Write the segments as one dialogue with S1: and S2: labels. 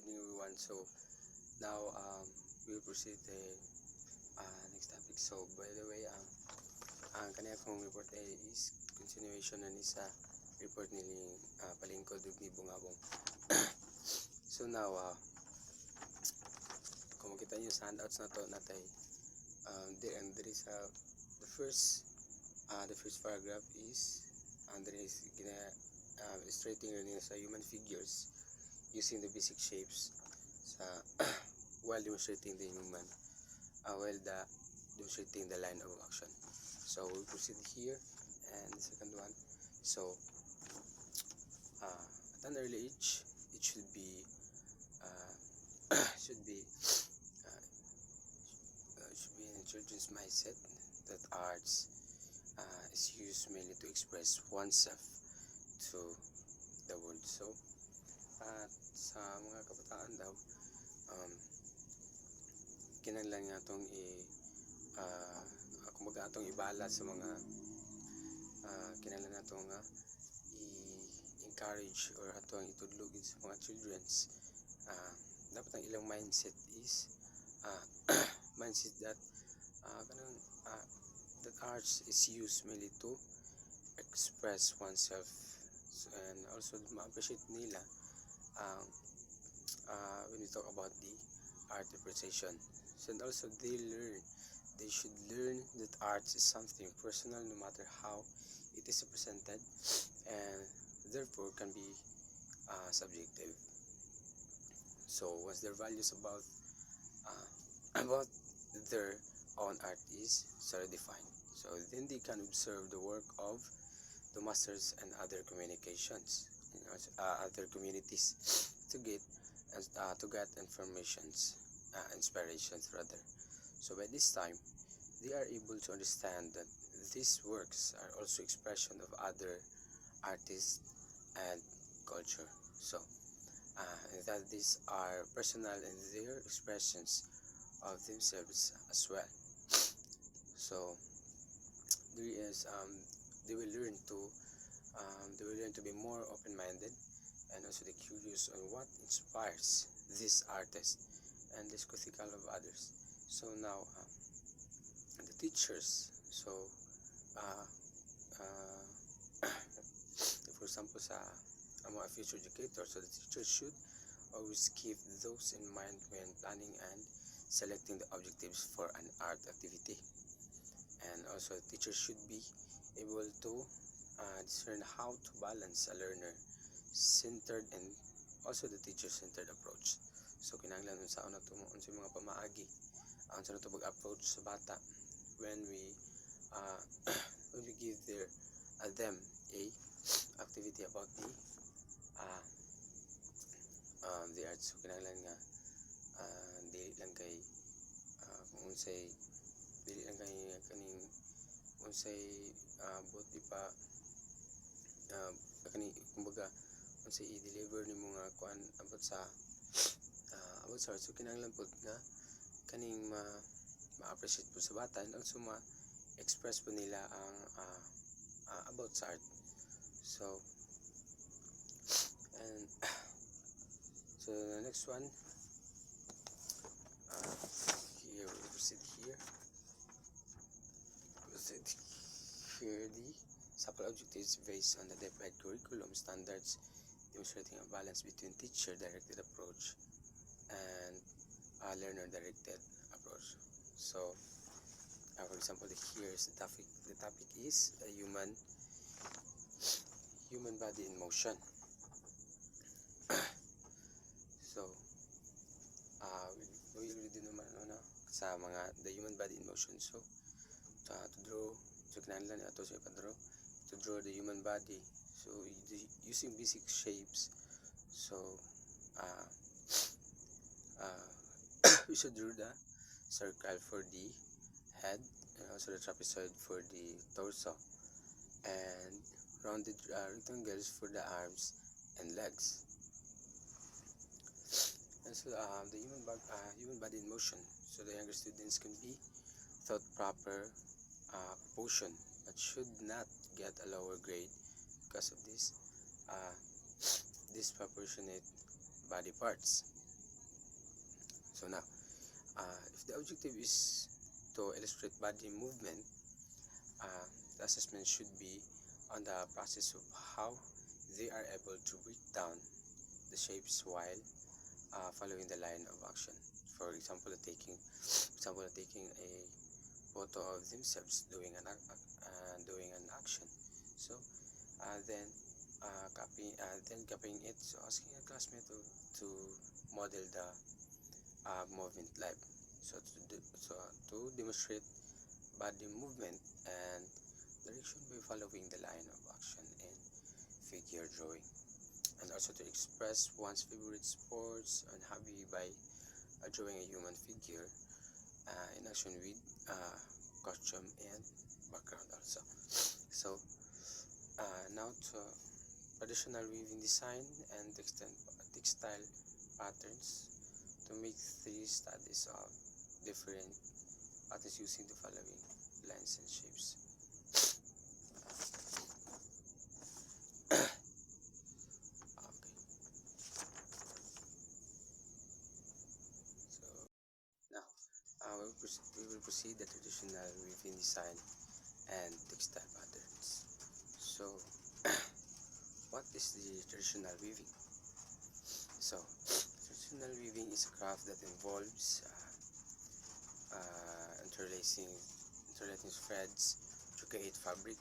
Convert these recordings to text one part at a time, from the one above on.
S1: evening everyone. So now we'll proceed the next topic. So by the way, ang kanina kong report is continuation na ni sa report ni Palingkod ug ni Bungabong. So now kung makita niyo sa handouts na to natay there is the first paragraph is there is illustrating rin sa human figures using the basic shapes sa while demonstrating the demonstrating the line of action. So we'll proceed here, and the second one. So at an early age, it should be should be in children's mindset that arts is used mainly to express oneself to the world. So sa mga kabataan daw, kinahanglan nga atong kumbaga atong ibala sa mga kinahanglan atong i-encourage or atong itudlog sa mga children's dapat ang ilang mindset is mindset that that arts is used mainly to express oneself, and also ma-appreciate nila when we talk about the art appreciation. So, and also they should learn that art is something personal no matter how it is represented, and therefore can be subjective. So once their values about their own art is solidified, so then they can observe the work of the masters and other communications, other communities to get informations, inspirations rather. So by this time, they are able to understand that these works are also expression of other artists and culture. So that these are personal and their expressions of themselves as well. So there is they will learn to be more open-minded and also the curious on what inspires this artist and this critical of others. So now the teachers, so for example sa mga future educators, so the teachers should always keep those in mind when planning and selecting the objectives for an art activity. And also teachers should be able to discern how to balance a learner-centered and also the teacher-centered approach. So kinahanglan sa una unsay mga pamaagi unsa nato pag-approach sa bata when we give them a activity about the arts. So kinahanglan nga dili lang kay kung unsay dili lang kay kaning unsay buti pa kani kumbaga unsay i-deliver nimo nga kuan about sa art. So kinahanglan pud nga kaning ma-appreciate po sa bata and also ma-express po nila ang about sa art. So and so the next one here we proceed here the sample objectives based on the defined curriculum standards, demonstrating a balance between teacher-directed approach and learner-directed approach. So for example, here's the topic. The topic is human body in motion. So we will do naman sa mga the human body in motion. So to draw, so kinahanglan ato sa ipa-draw to draw the human body. So using basic shapes. So we should draw the circle for the head and also the trapezoid for the torso, and rounded rectangles for the arms and legs. And so the human body in motion. So the younger students can be taught proper proportion, but should not get a lower grade because of this disproportionate body parts. So now, if the objective is to illustrate body movement, the assessment should be on the process of how they are able to break down the shapes while following the line of action. For example, taking a photo of themselves doing an action. So then copying it. So asking a classmate to model the movement live. To demonstrate body movement and direction by following the line of action in figure drawing, and also to express one's favorite sports and hobby by drawing a human figure in action with costume and background also. So now to traditional weaving design and textile patterns, to make 3 studies of different patterns using the following lines and shapes. Okay, so now we will proceed the traditional weaving design and textile patterns. So what is the traditional weaving? So traditional weaving is a craft that involves interlacing threads to create fabric,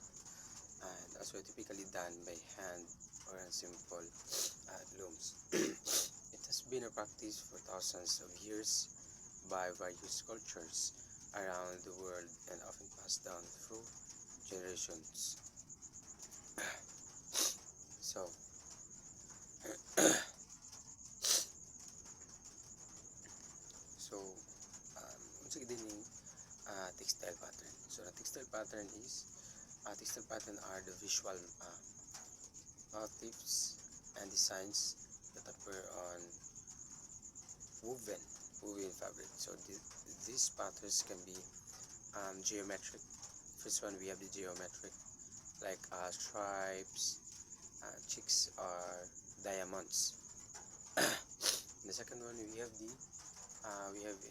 S1: and also typically done by hand or on simple looms. It has been a practice for thousands of years by various cultures around the world and often passed down through generations. So once again, textile pattern. So the textile pattern are the visual motifs and designs that appear on woven fabric. So these patterns can be geometric. First one, we have the geometric, like stripes, chicks, or diamonds. The second one, we have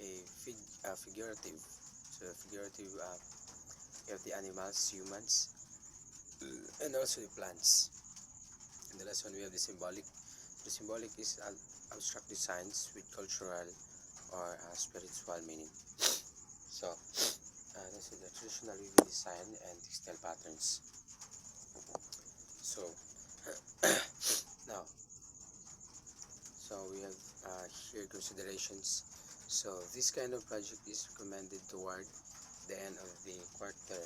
S1: a figurative. So figurative, we have the animals, humans, and also the plants. And the last one, we have the symbolic. The symbolic is abstract designs with cultural or spiritual meaning. So this is the traditional weaving design and textile patterns. So now, we have here considerations. So this kind of project is recommended toward the end of the quarter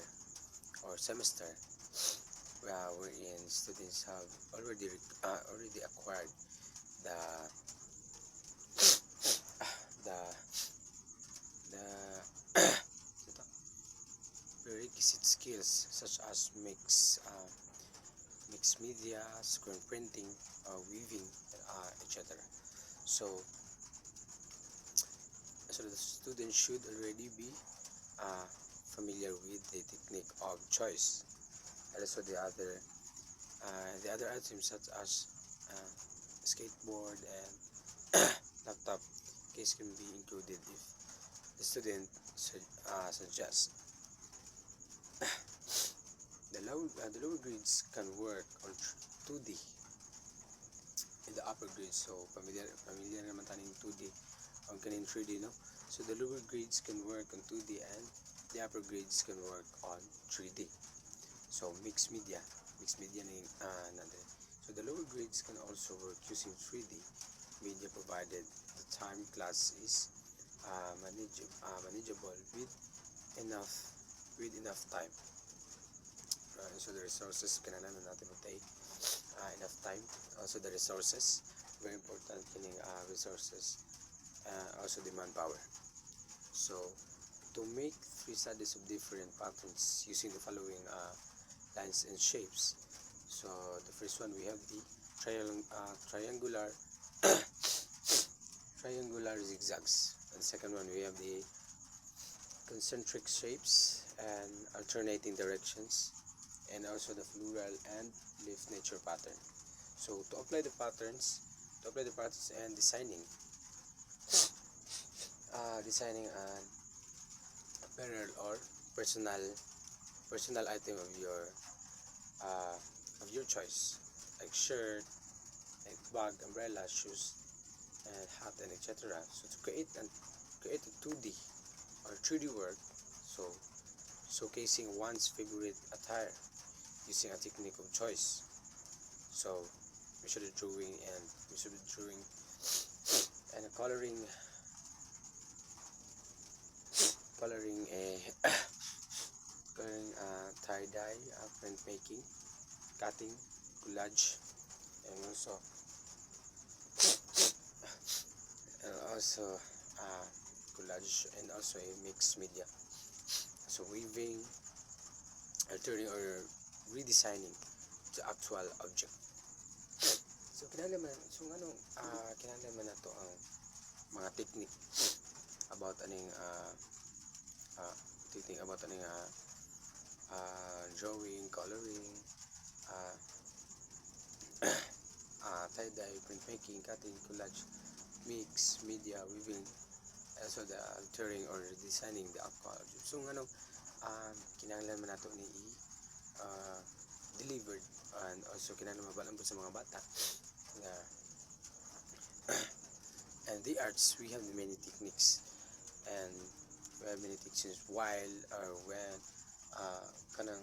S1: or semester, wherein students have already acquired the prerequisite skills such as mixed media, screen printing, weaving, etc. So the student should already be familiar with the technique of choice. And also the other items such as skateboard and laptop case can be included if the student suggests. The lower grades can work on 2D, in the upper grades. So familiar naman tayo ng 2D ang kanin 3D, no? So the lower grades can work on 2D and the upper grades can work on 3D. So mixed media na yung natin. So the lower grades can also work using 3D media provided the time class is manageable with enough time. So the resources, kailangan natin mag-take enough time. Also the resources, very important, kining resources, also the manpower. So to make 3 studies of different patterns using the following lines and shapes. So the first one, we have the triangular zigzags, and the second one, we have the concentric shapes and alternating directions, and also the floral and leaf nature pattern. So to apply the patterns and designing, designing an apparel or personal item uh, of your choice, like shirt, like bag, umbrella, shoes, and hat, and etc. So to create a 2D or 3D work, so showcasing one's favorite attire using a technique of choice. So we should be drawing and coloring a coloring tie dye, printmaking, cutting, collage, and also uh, collage, and also a mixed media. So weaving, altering or redesigning the actual object. So kinahanglan man nato ang mga technique about uh, drawing, coloring, uh, tie-dye, printmaking, cutting, collage, mix, media, weaving, also the altering or redesigning the actual object. So kinahanglan man nato ni delivered, and also kinahanglan mabalaan po sa mga bata na and the arts, we have many techniques, and we have many techniques while or when kanang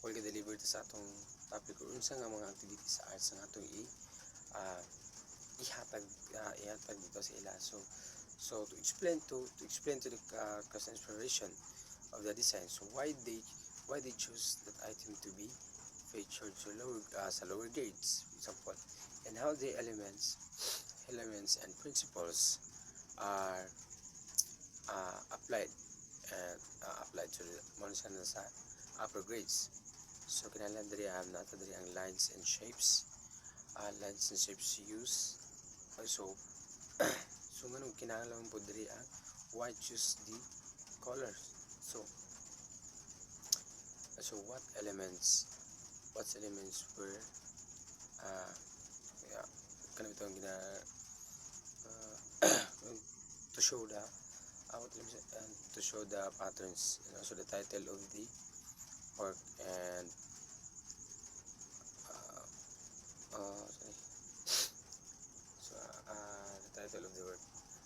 S1: wala delivered sa atong topic or unsa nga mga activities sa arts nga atong uh, ihatag dito sa ila. So to explain to the cause inspiration of the design, so why they choose that item to be featured sa lower grades, for example, and how the elements and principles are applied to the sa upper grades. So kinahanglan diri nato diri ang lines and shapes used also. So nganong kinahanglan po diri why choose the colors. So what elements were kana bitong to show the to show the patterns, and also the title of the work, and the title of the work.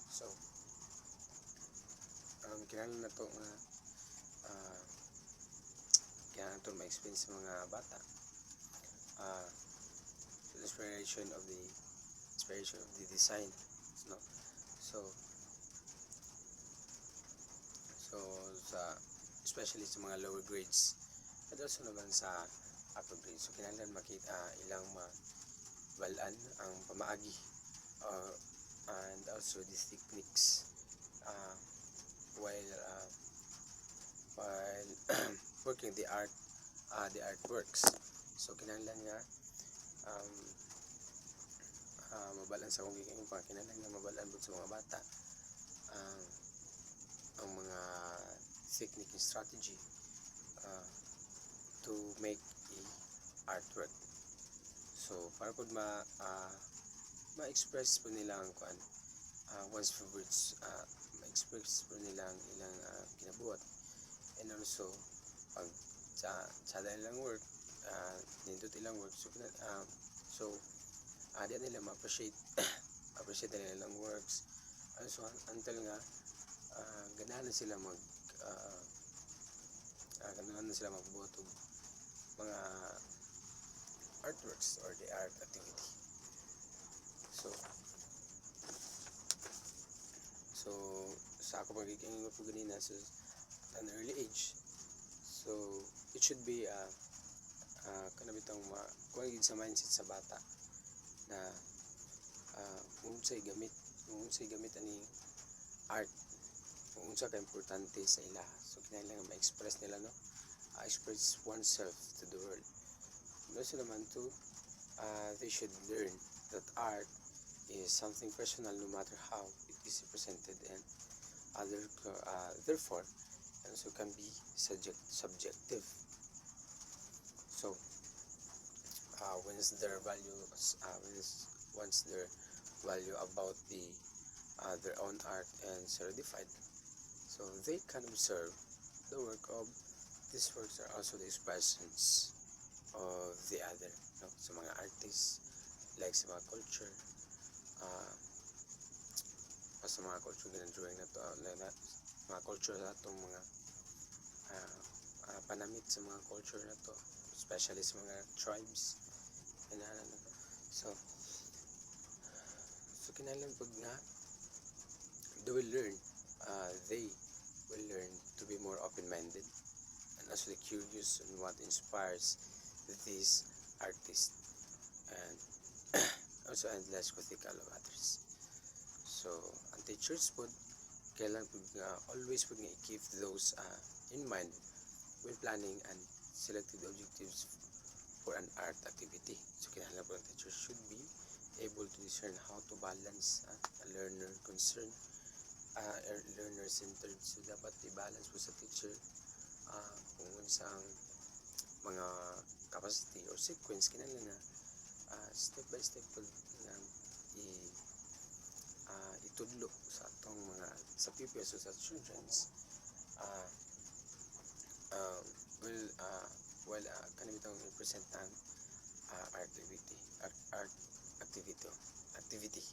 S1: So kinahanglan na to nga kinahanglan to ma-explain sa mga bata the inspiration of the design, no? So especially sa mga lower grades, at also naman sa upper grades. So kinahanglan makita ilang mabalaan ang pamaagi and also these techniques while working the artworks. So kinahanglan nga mabalaan sa kung kinahanglan nga mabalaan sa mga bata ang mga technique and strategy to make a artwork. So para pud ma-express po nila ang one's favorites, ma-express po nila ang ilang kinabuhat, and also pag sa ilang work, nindot ilang work, so di nila ma-appreciate nila ilang works, also until nga ganahan sila magbuhat og mga artworks or the art activity. So sa ako magiging po ganina sa an early age, so it should be kanabitang kuha gid sa mindset sa bata na unsay gamit ani art, unsa ka importante sa ila. So kinahanglan ma-express nila, no? Express oneself to the world. Also naman too, they should learn that art is something personal, no matter how it is presented, and therefore also can be subjective. So once their value about the their own art and solidified. So they can observe the work of these works are also the expressions of the other, no? Sa mga artists, like sa mga culture, uh, sa mga culture ginadrawing na to, mga culture na itong mga panamit sa mga culture na to, especially sa mga tribes, kinahanglan na to. So kinahanglan pag nga they will learn to be more open-minded and also curious on what inspires these artists, and also endless critical of others. So ang teachers po kailan always po nga i-keep those in mind when planning and selected objectives for an art activity. So kinahanglan po ang teachers should be able to discern how to balance a learner concern, learner-centered. So dapat i-balance po sa teacher kung unsang mga capacity or sequence kinahanglan na step by step po nga itudlo sa atong mga sa pupils o sa childrens kanang bitong i-present ang art activity